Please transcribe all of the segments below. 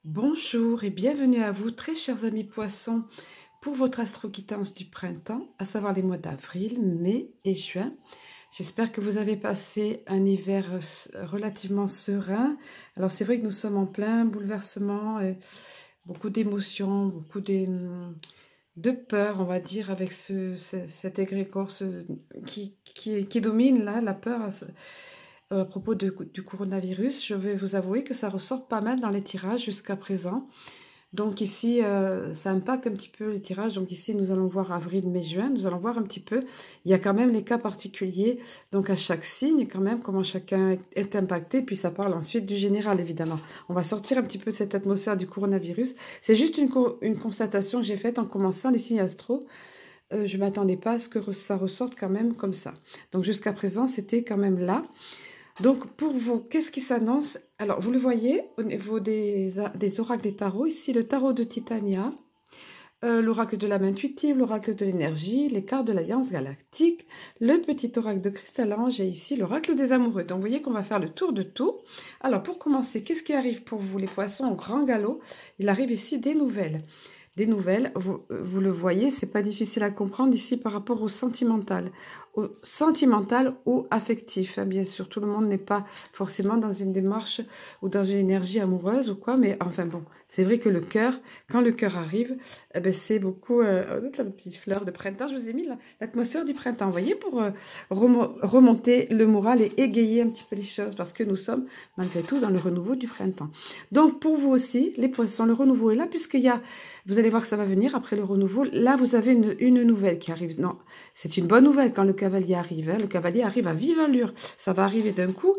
Bonjour et bienvenue à vous, très chers amis poissons, pour votre astro-quittance du printemps, à savoir les mois d'avril, mai et juin. J'espère que vous avez passé un hiver relativement serein. Alors c'est vrai que nous sommes en plein bouleversement, beaucoup d'émotions, beaucoup de peur, on va dire, avec cet égrégore qui domine là, la peur. À propos du coronavirus, je vais vous avouer que ça ressort pas mal dans les tirages jusqu'à présent. Donc ici, ça impacte un petit peu les tirages. Donc ici, nous allons voir avril, mai, juin. Nous allons voir un petit peu. Il y a quand même les cas particuliers. Donc à chaque signe, quand même, comment chacun est impacté. Puis ça parle ensuite du général, évidemment. On va sortir un petit peu de cette atmosphère du coronavirus. C'est juste une constatation que j'ai faite en commençant les signes astro. Je ne m'attendais pas à ce que ça ressorte quand même comme ça. Donc jusqu'à présent, c'était quand même là. Donc, pour vous, qu'est-ce qui s'annonce? Alors, vous le voyez au niveau des oracles des tarots. Ici, le tarot de Titania, l'oracle de l'âme intuitive, l'oracle de l'énergie, les cartes de l'Alliance galactique, le petit oracle de Cristal-Ange et ici, l'oracle des amoureux. Donc, vous voyez qu'on va faire le tour de tout. Alors, pour commencer, qu'est-ce qui arrive pour vous, les poissons, au grand galop? Il arrive ici des nouvelles. Des nouvelles, vous le voyez, c'est pas difficile à comprendre ici par rapport au sentimental ou affectif. Hein, bien sûr, tout le monde n'est pas forcément dans une démarche ou dans une énergie amoureuse ou quoi, mais enfin bon, c'est vrai que le cœur, quand le cœur arrive, eh ben, c'est beaucoup... la petite fleur de printemps, je vous ai mis l'atmosphère du printemps, vous voyez, pour remonter le moral et égayer un petit peu les choses, parce que nous sommes malgré tout dans le renouveau du printemps. Donc pour vous aussi, les poissons, le renouveau est là, puisqu'il y a... Vous allez voir que ça va venir après le renouveau. Là, vous avez une nouvelle qui arrive. Non, c'est une bonne nouvelle quand le cavalier arrive. Hein. Le cavalier arrive à vive allure. Ça va arriver d'un coup.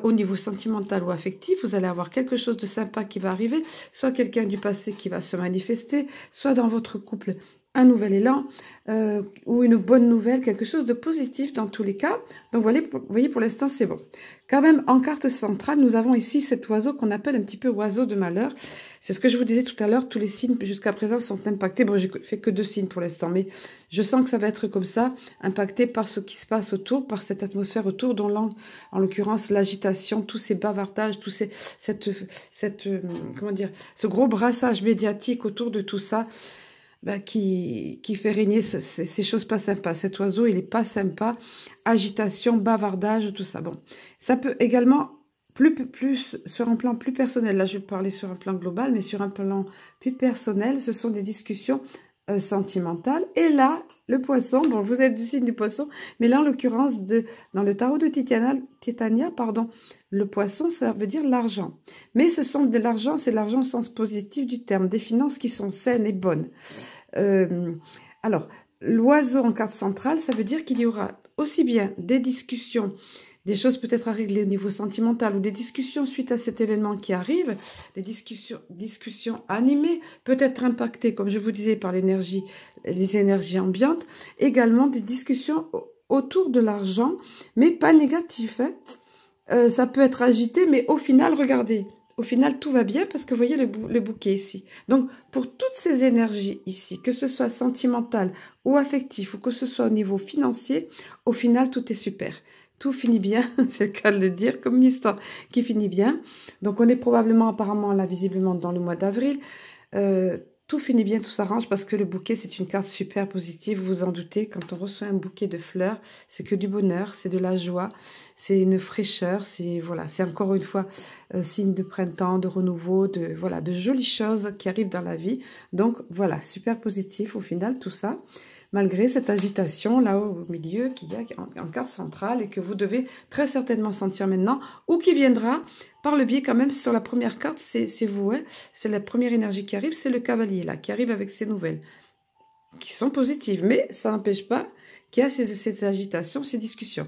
Au niveau sentimental ou affectif, vous allez avoir quelque chose de sympa qui va arriver. Soit quelqu'un du passé qui va se manifester, soit dans votre couple, un nouvel élan ou une bonne nouvelle, quelque chose de positif dans tous les cas. Donc, vous voyez, pour l'instant, c'est bon. Quand même, en carte centrale, nous avons ici cet oiseau qu'on appelle un petit peu oiseau de malheur. C'est ce que je vous disais tout à l'heure, tous les signes jusqu'à présent sont impactés. Bon, j'ai fait que 2 signes pour l'instant, mais je sens que ça va être comme ça, impacté par ce qui se passe autour, par cette atmosphère autour, dont en l'occurrence l'agitation, tous ces bavardages, comment dire, ce gros brassage médiatique autour de tout ça. Bah, qui fait régner ces choses pas sympas. Cet oiseau, il est pas sympa. Agitation, bavardage, tout ça. Bon, ça peut également, plus sur un plan plus personnel, là je vais parler sur un plan global, mais sur un plan plus personnel, ce sont des discussions sentimentales. Et là, le poisson, bon, vous êtes du signe du poisson, mais là, en l'occurrence, dans le tarot de Titania, pardon, le poisson, ça veut dire l'argent. Mais ce sont de l'argent, c'est l'argent au sens positif du terme, des finances qui sont saines et bonnes. Alors, l'oiseau en carte centrale, ça veut dire qu'il y aura aussi bien des discussions, des choses peut-être à régler au niveau sentimental ou des discussions suite à cet événement qui arrive, des discussions animées, peut-être impactées, comme je vous disais, par les énergies ambiantes, également des discussions autour de l'argent, mais pas négatif. Hein. Ça peut être agité, mais au final, regardez, au final, tout va bien parce que vous voyez le bouquet ici. Donc, pour toutes ces énergies ici, que ce soit sentimental ou affectif ou que ce soit au niveau financier, au final, tout est super. Tout finit bien, c'est le cas de le dire, comme une histoire qui finit bien. Donc, on est probablement, apparemment, là, visiblement, dans le mois d'avril. Tout finit bien, tout s'arrange parce que le bouquet, c'est une carte super positive, vous vous en doutez. Quand on reçoit un bouquet de fleurs, c'est que du bonheur, c'est de la joie, c'est une fraîcheur, c'est voilà, c'est encore une fois signe de printemps, de renouveau, de jolies choses qui arrivent dans la vie. Donc voilà, super positif au final tout ça, malgré cette agitation là au milieu qu'il y a en carte centrale et que vous devez très certainement sentir maintenant ou qui viendra par le biais quand même sur la première carte, c'est vous, hein, c'est la première énergie qui arrive, c'est le cavalier là qui arrive avec ses nouvelles qui sont positives, mais ça n'empêche pas qu'il y a ces agitations, ces discussions.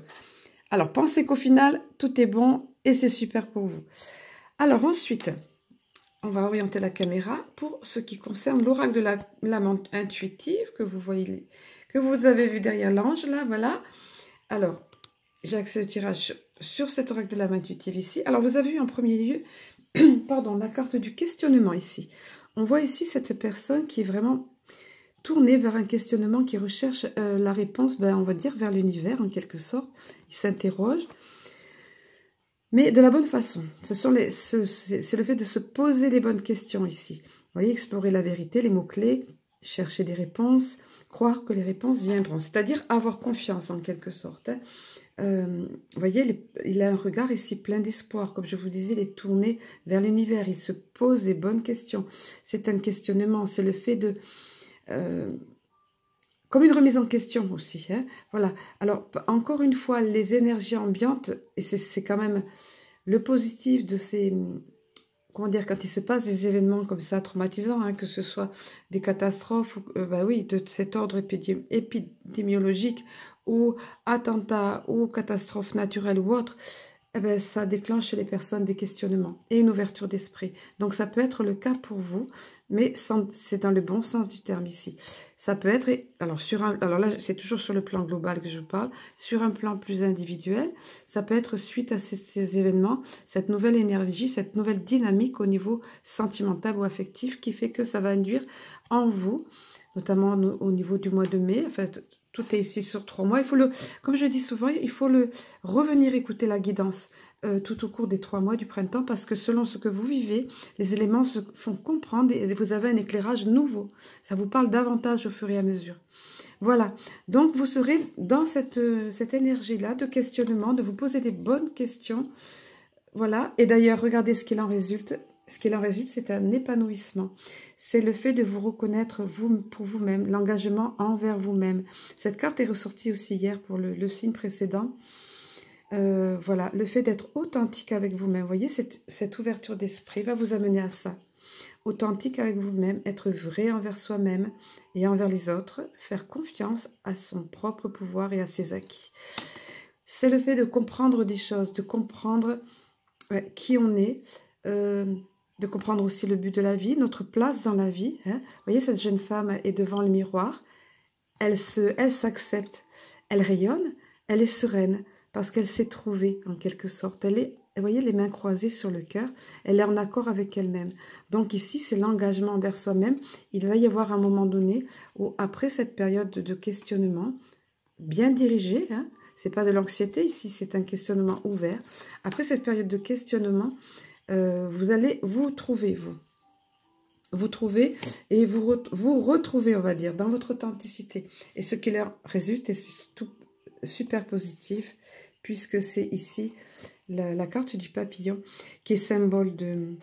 Alors, pensez qu'au final, tout est bon et c'est super pour vous. Alors, ensuite, on va orienter la caméra pour ce qui concerne l'oracle de l'âme intuitive que vous voyez, que vous avez vu derrière l'ange, là, voilà. Alors, j'ai axé le tirage sur cet oracle de l'âme intuitive ici. Alors, vous avez vu en premier lieu, pardon, la carte du questionnement ici. On voit ici cette personne qui est vraiment tourné vers un questionnement qui recherche la réponse, ben, on va dire, vers l'univers, en quelque sorte. Il s'interroge. mais de la bonne façon. C'est le fait de se poser les bonnes questions ici. Vous voyez, explorer la vérité, les mots-clés, chercher des réponses, croire que les réponses viendront. C'est-à-dire avoir confiance en quelque sorte. Hein. Vous voyez, il a un regard ici plein d'espoir. Comme je vous disais, il est tourné vers l'univers. Il se pose des bonnes questions. C'est un questionnement. C'est le fait de... comme une remise en question aussi. Hein. Voilà. Alors, encore une fois, les énergies ambiantes, et c'est quand même le positif de ces... Comment dire, quand il se passe des événements comme ça, traumatisants, hein, que ce soit des catastrophes, bah oui, de cet ordre épidémiologique, ou attentats, ou catastrophes naturelles ou autres, eh ben, ça déclenche chez les personnes des questionnements et une ouverture d'esprit. Donc ça peut être le cas pour vous, mais c'est dans le bon sens du terme ici. Ça peut être, alors là c'est toujours sur le plan global que je parle, sur un plan plus individuel, ça peut être suite à ces événements, cette nouvelle énergie, cette nouvelle dynamique au niveau sentimental ou affectif qui fait que ça va induire en vous, notamment au niveau du mois de mai, en fait, tout est ici sur 3 mois. Il faut comme je dis souvent, il faut revenir écouter la guidance tout au cours des 3 mois du printemps parce que selon ce que vous vivez, les éléments se font comprendre et vous avez un éclairage nouveau. Ça vous parle davantage au fur et à mesure. Voilà. Donc, vous serez dans cette énergie-là de questionnement, de vous poser des bonnes questions. Voilà. Et d'ailleurs, regardez ce qu'il en résulte. Ce qu'il en résulte, c'est un épanouissement. C'est le fait de vous reconnaître pour vous-même, l'engagement envers vous-même. Cette carte est ressortie aussi hier pour le signe précédent. Voilà, le fait d'être authentique avec vous-même. Vous voyez, cette ouverture d'esprit va vous amener à ça. Authentique avec vous-même, être vrai envers soi-même et envers les autres, faire confiance à son propre pouvoir et à ses acquis. C'est le fait de comprendre des choses, de comprendre qui on est, de comprendre aussi le but de la vie, notre place dans la vie. Hein. Vous voyez, cette jeune femme est devant le miroir, elle s'accepte, elle rayonne, elle est sereine parce qu'elle s'est trouvée en quelque sorte. Elle est, vous voyez, les mains croisées sur le cœur, elle est en accord avec elle-même. Donc ici, c'est l'engagement envers soi-même. Il va y avoir un moment donné où, après cette période de questionnement, bien dirigé, hein, c'est pas de l'anxiété ici, c'est un questionnement ouvert. Après cette période de questionnement, vous allez vous trouver, vous trouvez et vous retrouvez, on va dire, dans votre authenticité. Et ce qui leur résulte est surtout super positif, puisque c'est ici la carte du papillon, qui est symbole de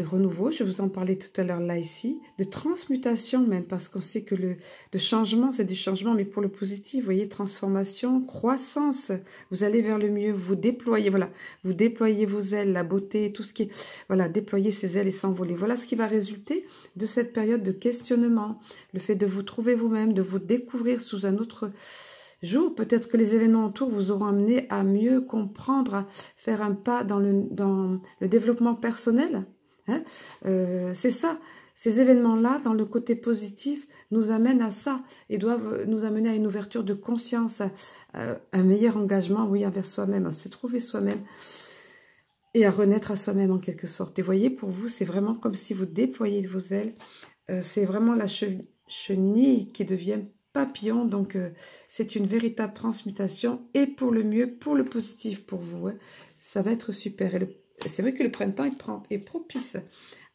renouveau. Je vous en parlais tout à l'heure là, ici, de transmutation même, parce qu'on sait que le changement, c'est du changement, mais pour le positif, vous voyez, transformation, croissance, vous allez vers le mieux, vous déployez, voilà, vous déployez vos ailes, la beauté, tout ce qui est, voilà, déployer ses ailes et s'envoler. Voilà ce qui va résulter de cette période de questionnement, le fait de vous trouver vous-même, de vous découvrir sous un autre jour. Peut-être que les événements autour vous auront amené à mieux comprendre, à faire un pas dans le développement personnel. Hein, c'est ça, ces événements-là, dans le côté positif, nous amènent à ça et doivent nous amener à une ouverture de conscience, à un meilleur engagement, oui, envers soi-même, à se trouver soi-même et à renaître à soi-même en quelque sorte. Et voyez, pour vous, c'est vraiment comme si vous déployez vos ailes, c'est vraiment la chenille qui devient papillon, donc c'est une véritable transmutation et pour le mieux, pour le positif pour vous, hein, ça va être super. Et c'est vrai que le printemps est propice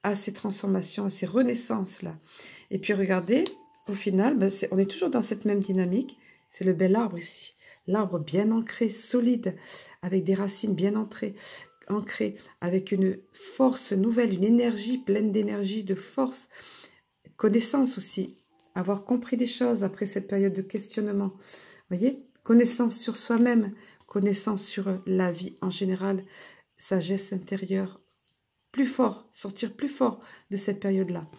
à ces transformations, à ces renaissances-là. Et puis regardez, au final, on est toujours dans cette même dynamique. C'est le bel arbre ici. L'arbre bien ancré, solide, avec des racines bien ancrées, avec une force nouvelle, une énergie pleine d'énergie, de force, connaissance aussi. Avoir compris des choses après cette période de questionnement. Vous voyez, connaissance sur soi-même, connaissance sur la vie en général, sagesse intérieure, plus fort, sortir plus fort de cette période-là.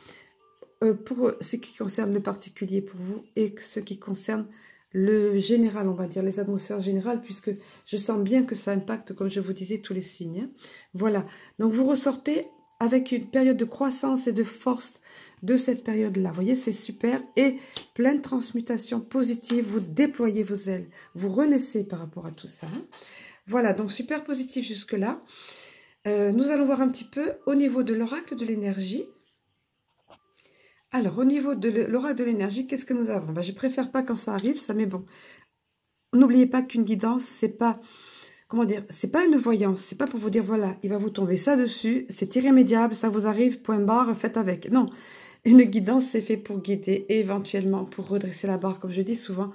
Pour ce qui concerne le particulier pour vous et ce qui concerne le général, on va dire, les atmosphères générales, puisque je sens bien que ça impacte, comme je vous disais, tous les signes. Hein. Voilà, donc vous ressortez avec une période de croissance et de force de cette période-là. Vous voyez, c'est super. Et plein de transmutations positives, vous déployez vos ailes, vous renaissez par rapport à tout ça. Hein. Voilà, donc super positif jusque-là. Nous allons voir un petit peu au niveau de l'oracle de l'énergie. Alors, au niveau de l'oracle de l'énergie, qu'est-ce que nous avons? Je préfère pas quand ça arrive, ça, mais bon. N'oubliez pas qu'une guidance, c'est pas... comment dire, c'est pas une voyance, c'est pas pour vous dire, voilà, il va vous tomber ça dessus, c'est irrémédiable, ça vous arrive, point barre, faites avec. Non, une guidance, c'est fait pour guider et éventuellement pour redresser la barre, comme je dis souvent.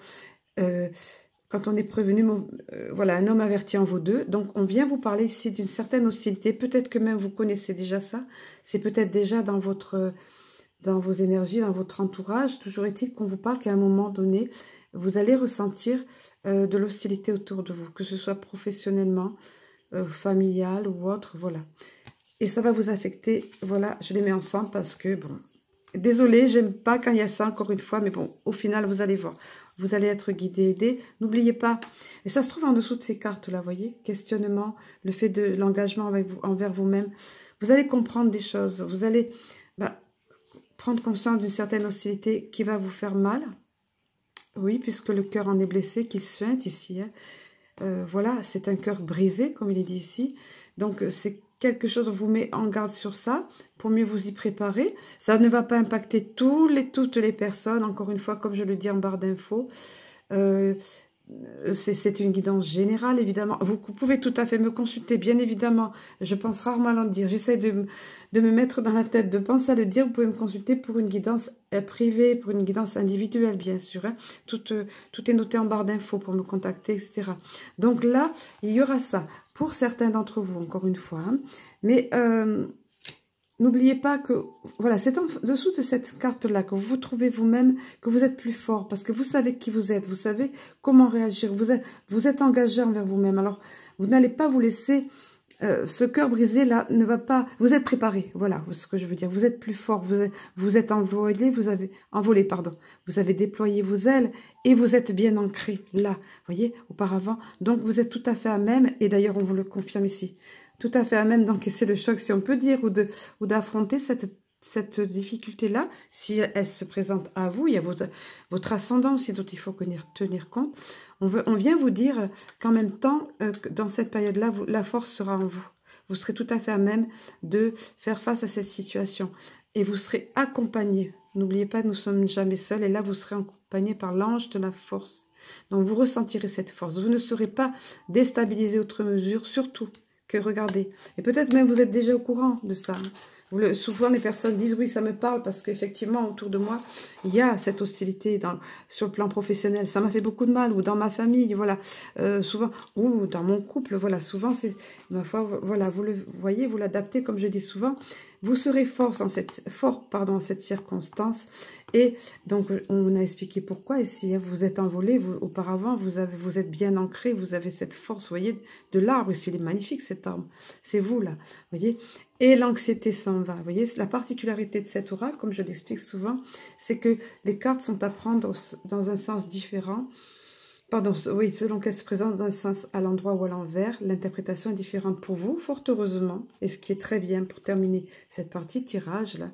Quand on est prévenu, voilà, un homme averti en vaut deux. Donc, on vient vous parler ici d'une certaine hostilité. Peut-être que même vous connaissez déjà ça. C'est peut-être déjà dans vos énergies, dans votre entourage. Toujours est-il qu'on vous parle qu'à un moment donné, vous allez ressentir de l'hostilité autour de vous, que ce soit professionnellement, familial ou autre, voilà. Et ça va vous affecter, voilà, je les mets ensemble parce que, bon, désolée, j'aime pas quand il y a ça, encore une fois, mais bon, au final, vous allez voir. Vous allez être guidé, aidé. N'oubliez pas, et ça se trouve en dessous de ces cartes-là, vous voyez, questionnement, le fait de l'engagement envers vous-même. Vous allez comprendre des choses, vous allez prendre conscience d'une certaine hostilité qui va vous faire mal. Oui, puisque le cœur en est blessé, qui suinte ici. Hein. Voilà, c'est un cœur brisé, comme il est dit ici. Donc, c'est quelque chose, on vous met en garde sur ça, pour mieux vous y préparer. Ça ne va pas impacter toutes les personnes, encore une fois, comme je le dis en barre d'infos. C'est une guidance générale, évidemment. Vous pouvez tout à fait me consulter, bien évidemment. Je pense rarement à le dire. J'essaie de me mettre dans la tête, de penser à le dire. Vous pouvez me consulter pour une guidance privée, pour une guidance individuelle, bien sûr. Hein. Tout est noté en barre d'infos pour me contacter, etc. Donc là, il y aura ça pour certains d'entre vous, encore une fois. Hein. Mais n'oubliez pas que, voilà, c'est en dessous de cette carte-là que vous vous trouvez vous-même, que vous êtes plus fort, parce que vous savez qui vous êtes, vous savez comment réagir, vous êtes engagé envers vous-même. Alors, vous n'allez pas vous laisser, ce cœur brisé là ne va pas, vous êtes préparé, voilà ce que je veux dire, vous êtes plus fort, vous êtes envolé, vous avez déployé vos ailes et vous êtes bien ancré là, voyez, auparavant, donc vous êtes tout à fait à même, et d'ailleurs on vous le confirme ici, tout à fait à même d'encaisser le choc, si on peut dire, ou d'affronter cette difficulté-là, si elle se présente à vous. Il y a votre ascendant aussi dont il faut tenir compte. On vient vous dire qu'en même temps, dans cette période-là, la force sera en vous. Vous serez tout à fait à même de faire face à cette situation. Et vous serez accompagné. N'oubliez pas, nous ne sommes jamais seuls. Et là, vous serez accompagné par l'ange de la force. Donc, vous ressentirez cette force. Vous ne serez pas déstabilisé outre mesure, surtout que regardez. Et peut-être même vous êtes déjà au courant de ça. Souvent les personnes disent oui, ça me parle parce qu'effectivement autour de moi il y a cette hostilité sur le plan professionnel. Ça m'a fait beaucoup de mal, ou dans ma famille, voilà, souvent, ou dans mon couple, voilà, souvent c'est ma foi, voilà, vous le voyez, vous l'adaptez comme je dis souvent. Vous serez fort dans cette circonstance. Et donc, on a expliqué pourquoi. Et si vous êtes envolé, auparavant, vous êtes bien ancré, vous avez cette force, vous voyez, de l'arbre. Il est magnifique, cet arbre. C'est vous, là, vous voyez. Et l'anxiété s'en va. Vous voyez, la particularité de cet oracle, comme je l'explique souvent, c'est que les cartes sont à prendre dans un sens différent. Pardon, oui, selon qu'elle se présente dans un sens à l'endroit ou à l'envers, l'interprétation est différente pour vous, fort heureusement. Et ce qui est très bien pour terminer cette partie tirage là.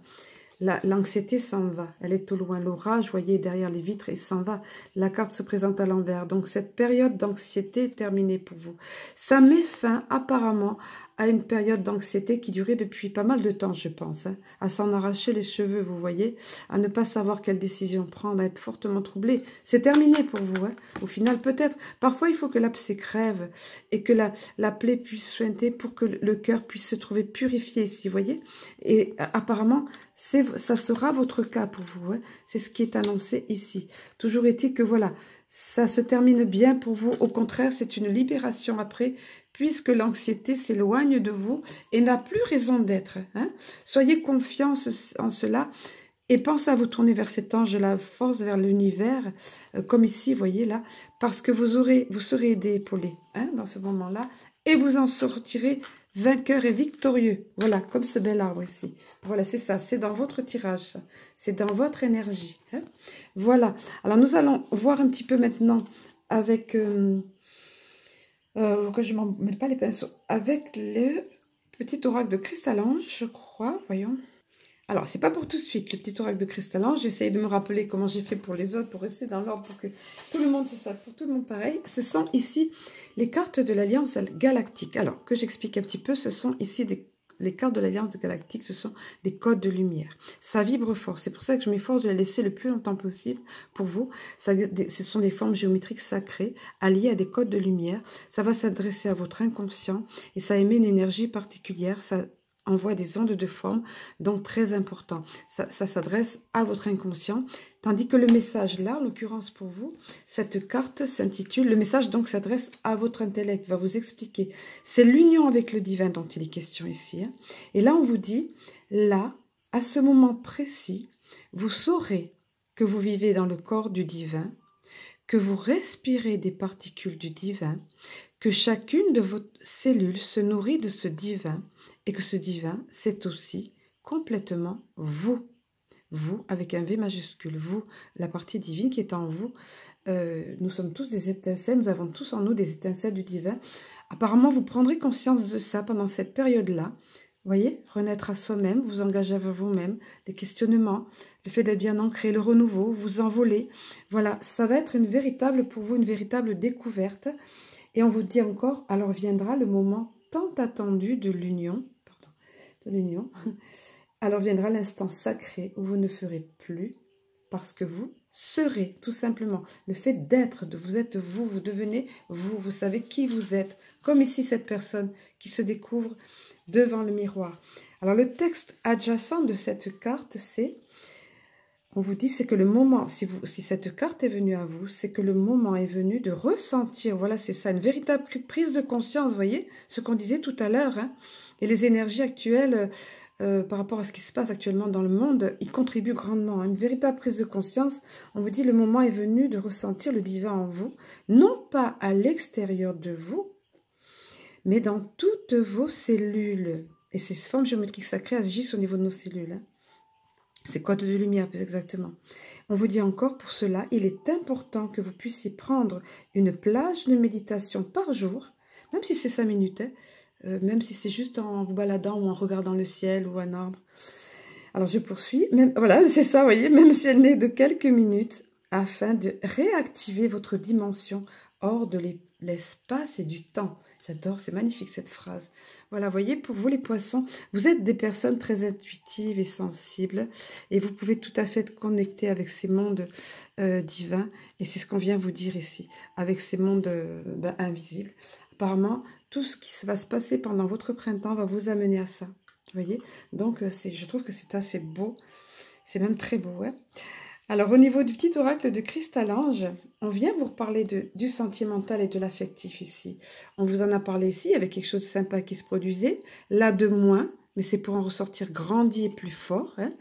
L'anxiété s'en va, elle est au loin, l'orage, voyez, derrière les vitres, et s'en va. La carte se présente à l'envers, donc cette période d'anxiété est terminée pour vous. Ça met fin, apparemment, à une période d'anxiété qui durait depuis pas mal de temps, je pense, hein, à s'en arracher les cheveux, vous voyez, à ne pas savoir quelle décision prendre, à être fortement troublé. C'est terminé pour vous, hein. Au final, peut-être, parfois il faut que l'abcès crève et que la plaie puisse sointer pour que le cœur puisse se trouver purifié ici, vous voyez. Et apparemment, ça sera votre cas pour vous, hein. C'est ce qui est annoncé ici. Toujours est-il que voilà, ça se termine bien pour vous. Au contraire, c'est une libération après, puisque l'anxiété s'éloigne de vous et n'a plus raison d'être. Hein. Soyez confiants en cela et pensez à vous tourner vers cet ange de la force, vers l'univers, comme ici, vous voyez là, parce que vous serez aidé, épaulé, hein, dans ce moment-là, et vous en sortirez vainqueur et victorieux. Voilà, comme ce bel arbre ici. Voilà, c'est ça, c'est dans votre tirage, c'est dans votre énergie. Hein. Voilà, alors nous allons voir un petit peu maintenant avec... que je ne m'en mette pas les pinceaux, avec le petit oracle de Cristal-Ange, je crois, voyons. Alors, c'est pas pour tout de suite, le petit oracle de Cristal-Ange. J'essaye de me rappeler comment j'ai fait pour les autres, pour rester dans l'ordre, pour que tout le monde se soit, pour tout le monde pareil. Ce sont ici les cartes de l'Alliance Galactique. Alors, que j'explique un petit peu, ce sont ici Les cartes de l'Alliance galactique, ce sont des codes de lumière. Ça vibre fort. C'est pour ça que je m'efforce de la laisser le plus longtemps possible pour vous. Ce sont des formes géométriques sacrées, alliées à des codes de lumière. Ça va s'adresser à votre inconscient et ça émet une énergie particulière. Ça envoie des ondes de forme, donc très important. Ça s'adresse à votre inconscient, tandis que le message là, en l'occurrence pour vous, cette carte s'intitule, le message donc s'adresse à votre intellect, va vous expliquer. C'est l'union avec le divin dont il est question ici. Hein. Et là, on vous dit, là, à ce moment précis, vous saurez que vous vivez dans le corps du divin, que vous respirez des particules du divin, que chacune de vos cellules se nourrit de ce divin, et que ce divin, c'est aussi complètement vous. Vous, avec un V majuscule. Vous, la partie divine qui est en vous. Nous sommes tous des étincelles, nous avons tous en nous des étincelles du divin. Apparemment, vous prendrez conscience de ça pendant cette période-là. Vous voyez, renaître à soi-même, vous engager avec vous-même, des questionnements, le fait d'être bien ancré, le renouveau, vous envoler. Voilà, ça va être une véritable, pour vous, une véritable découverte. Et on vous dit encore, alors viendra le moment tant attendu de l'union, alors viendra l'instant sacré où vous ne ferez plus parce que vous serez, tout simplement. Le fait d'être, vous êtes vous, vous devenez vous, vous savez qui vous êtes. Comme ici cette personne qui se découvre devant le miroir. Alors le texte adjacent de cette carte, c'est, on vous dit, c'est que le moment, si cette carte est venue à vous, c'est que le moment est venu de ressentir, voilà c'est ça, une véritable prise de conscience, vous voyez, ce qu'on disait tout à l'heure, hein, et les énergies actuelles par rapport à ce qui se passe actuellement dans le monde, ils contribuent grandement à une véritable prise de conscience. On vous dit, le moment est venu de ressentir le divin en vous, non pas à l'extérieur de vous, mais dans toutes vos cellules. Et ces formes géométriques sacrées agissent au niveau de nos cellules, hein. C'est codes de lumière, plus exactement. On vous dit encore, pour cela, il est important que vous puissiez prendre une plage de méditation par jour, même si c'est 5 minutes, hein, même si c'est juste en vous baladant ou en regardant le ciel ou un arbre. Alors, je poursuis. Même, voilà, c'est ça, vous voyez, même si elle n'est de quelques minutes, afin de réactiver votre dimension hors de l'espace et du temps. J'adore, c'est magnifique cette phrase. Voilà, vous voyez, pour vous les poissons, vous êtes des personnes très intuitives et sensibles et vous pouvez tout à fait être connectés avec ces mondes divins. Et c'est ce qu'on vient vous dire ici, avec ces mondes invisibles. Apparemment, tout ce qui va se passer pendant votre printemps va vous amener à ça. Vous voyez, donc je trouve que c'est assez beau. C'est même très beau, ouais. Alors, au niveau du petit oracle de Cristal-Ange, on vient vous reparler du sentimental et de l'affectif ici. On vous en a parlé ici, avec quelque chose de sympa qui se produisait. Là, de moins, mais c'est pour en ressortir grandi et plus fort, hein,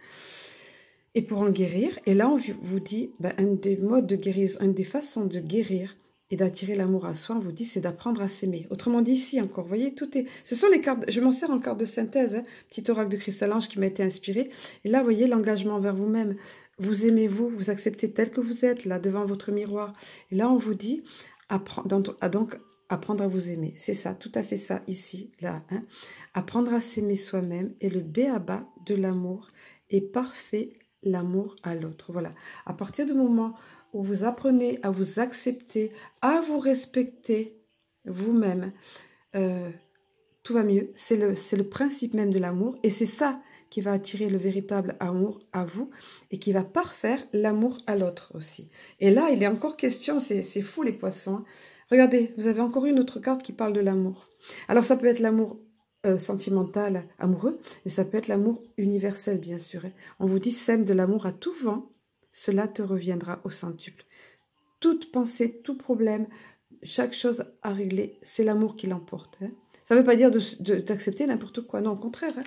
et pour en guérir. Et là, on vous dit, un des modes de guérison, une des façons de guérir et d'attirer l'amour à soi, on vous dit, c'est d'apprendre à s'aimer. Autrement dit, ici encore, vous voyez, tout est... Ce sont les cartes, je m'en sers en carte de synthèse, hein, petit oracle de Cristal-Ange qui m'a été inspiré. Et là, vous voyez, l'engagement vers vous-même. Vous aimez-vous, vous acceptez tel que vous êtes, là, devant votre miroir. Et là, on vous dit, donc, apprendre à vous aimer. C'est ça, tout à fait ça, ici, là. Hein. Apprendre à s'aimer soi-même est le b.a.-ba de l'amour et parfait l'amour à l'autre. Voilà. À partir du moment où vous apprenez à vous accepter, à vous respecter vous-même, tout va mieux. C'est le principe même de l'amour. Et c'est ça qui va attirer le véritable amour à vous et qui va parfaire l'amour à l'autre aussi. Et là, il est encore question, c'est fou les poissons. Hein. Regardez, vous avez encore une autre carte qui parle de l'amour. Alors ça peut être l'amour sentimental, amoureux, mais ça peut être l'amour universel, bien sûr. Hein. On vous dit, sème de l'amour à tout vent, cela te reviendra au centuple. Toute pensée, tout problème, chaque chose à régler, c'est l'amour qui l'emporte. Hein. Ça ne veut pas dire d'accepter n'importe quoi, non, au contraire. Hein.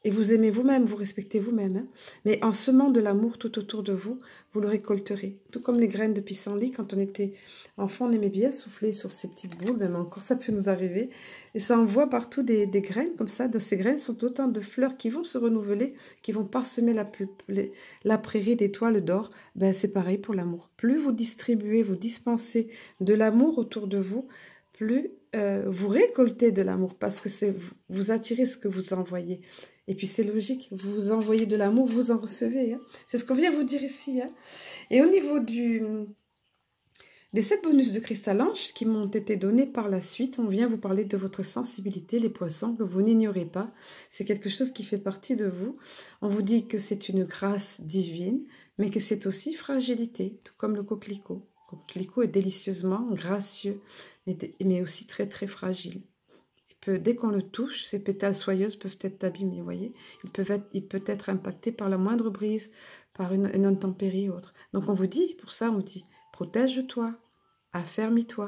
Et vous aimez vous-même, vous respectez vous-même. Hein. Mais en semant de l'amour tout autour de vous, vous le récolterez. Tout comme les graines de pissenlit, quand on était enfant, on aimait bien souffler sur ces petites boules, même encore ça peut nous arriver. Et ça envoie partout des graines comme ça. De ces graines sont autant de fleurs qui vont se renouveler, qui vont parsemer la prairie d'étoiles d'or. Ben, c'est pareil pour l'amour. Plus vous distribuez, vous dispensez de l'amour autour de vous, plus vous récoltez de l'amour parce que vous attirez ce que vous envoyez. Et puis c'est logique, vous envoyez de l'amour, vous en recevez. Hein. C'est ce qu'on vient vous dire ici. Hein. Et au niveau du Des 7 bonus de cristal ange qui m'ont été donnés par la suite, on vient vous parler de votre sensibilité, les poissons, que vous n'ignorez pas. C'est quelque chose qui fait partie de vous. On vous dit que c'est une grâce divine, mais que c'est aussi fragilité, tout comme le coquelicot. Le coquelicot est délicieusement gracieux, mais aussi très très fragile. Dès qu'on le touche, ses pétales soyeuses peuvent être abîmés, vous voyez. Il peut être impacté par la moindre brise, par une intempérie ou autre. Donc on vous dit, pour ça on vous dit, protège-toi, affermis-toi,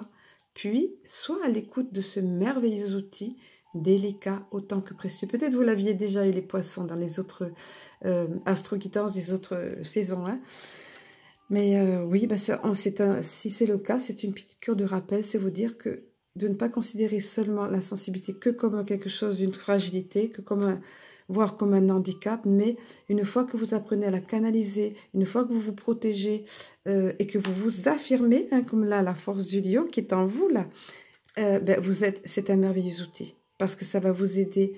puis sois à l'écoute de ce merveilleux outil, délicat autant que précieux. Peut-être vous l'aviez déjà eu les poissons dans les autres astro-guidances des autres saisons, hein. Mais oui, bah si c'est le cas, c'est une piqûre de rappel, c'est vous dire que de ne pas considérer seulement la sensibilité que comme quelque chose d'une fragilité, voire comme un handicap, mais une fois que vous apprenez à la canaliser, une fois que vous vous protégez et que vous vous affirmez, hein, comme là la force du lion qui est en vous, là, c'est un merveilleux outil parce que ça va vous aider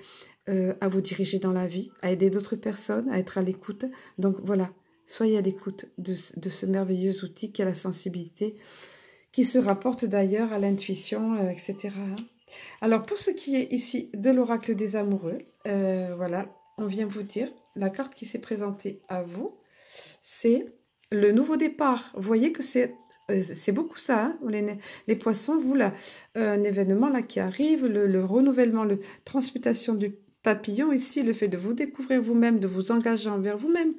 à vous diriger dans la vie, à aider d'autres personnes, à être à l'écoute. Donc voilà, soyez à l'écoute de ce merveilleux outil qui est la sensibilité, qui se rapporte d'ailleurs à l'intuition, etc. Alors, pour ce qui est ici de l'oracle des amoureux, voilà, on vient vous dire, la carte qui s'est présentée à vous, c'est le nouveau départ. Vous voyez que c'est beaucoup ça, hein, les poissons, vous, là, un événement là qui arrive, le renouvellement, la transmutation du papillon, ici, le fait de vous découvrir vous-même, de vous engager envers vous-même.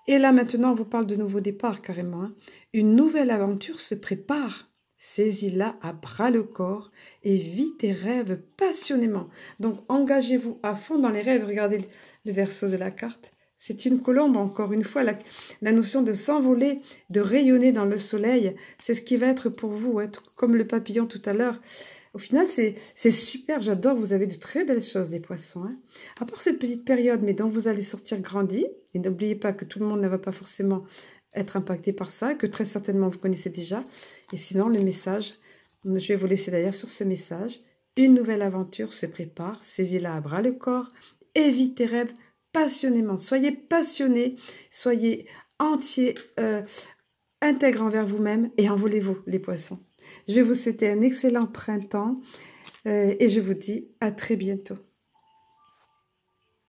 Et là, maintenant, on vous parle de nouveau départ, carrément. Hein. Une nouvelle aventure se prépare. Saisis-la à bras-le-corps et vis tes rêves passionnément. Donc, engagez-vous à fond dans les rêves. Regardez le verso de la carte. C'est une colombe, encore une fois. La notion de s'envoler, de rayonner dans le soleil, c'est ce qui va être pour vous, hein, comme le papillon tout à l'heure. Au final, c'est super, j'adore, vous avez de très belles choses, les poissons. Hein. À part cette petite période, mais dont vous allez sortir grandi, et n'oubliez pas que tout le monde ne va pas forcément être impacté par ça, que très certainement vous connaissez déjà. Et sinon, le message, je vais vous laisser d'ailleurs sur ce message. Une nouvelle aventure se prépare, saisis-la à bras le corps, et vis tes rêves passionnément. Soyez passionnés, soyez entiers, intègres envers vous-même et envolez-vous, les poissons. Je vais vous souhaiter un excellent printemps et je vous dis à très bientôt.